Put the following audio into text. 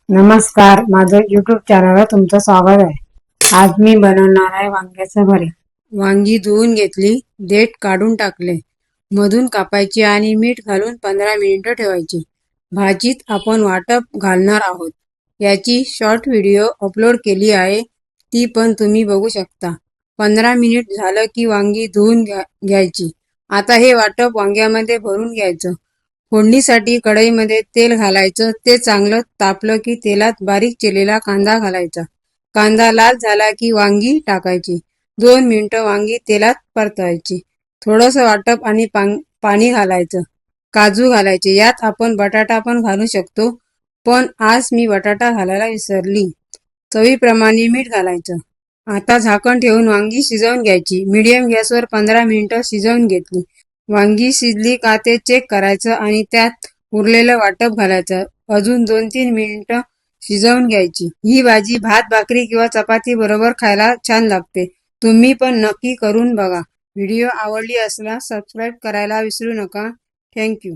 नमस्कार, माझं YouTube चॅनलवर तुमचं स्वागत आहे। आज मी बनवणार आहे वांग्याचं भरीत। वांगी धुवून घेतली, देठ काढून टाकले, मधून कापायची आणि मीठ घालून 15 मिनिटं ठेवायची। भाजीत आपण वाटप घालणार आहोत, याची शॉर्ट व्हिडिओ अपलोड केली आहे, ती पण तुम्ही बघू शकता। 15 मिनिट झालं की वांगी धुवून घ्यायची। आता हे वाटप वांग्यामध्ये भरून घ्यायचं। फोडणीसाठी कढईमध्ये तेल घालायचं, ते चांगलं तापलं की तेलात बारीक चिरलेला कांदा घालायचा। कांदा लाल झाला की वांगी टाकायची। 2 मिनिटं वांगी तेलात परतायची। थोडंसं वाटप आणि पाणी घालायचं। काजू घालायचे, यात आपण बटाटा पण घालू शकतो, पण आज मी बटाटा घालायला विसरली। चवीप्रमाणे मीठ घालायचं। आता झाकण ठेवून वांगी शिजवून घ्यायची। मीडियम गॅसवर 15 मिनिटं शिजवून घेतली। वांगी शिजली का ते चेक करायचं आणि त्यात उरलेलं वाटप घालायचं। अजून 2-3 मिनिटं शिजवून घ्यायची। ही भाजी भात, भाकरी किंवा चपाती बरोबर खायला छान लागते। तुम्ही पण नक्की करून बघा। व्हिडिओ आवडली असल्यास सबस्क्राईब करायला विसरू नका। थँक्यू।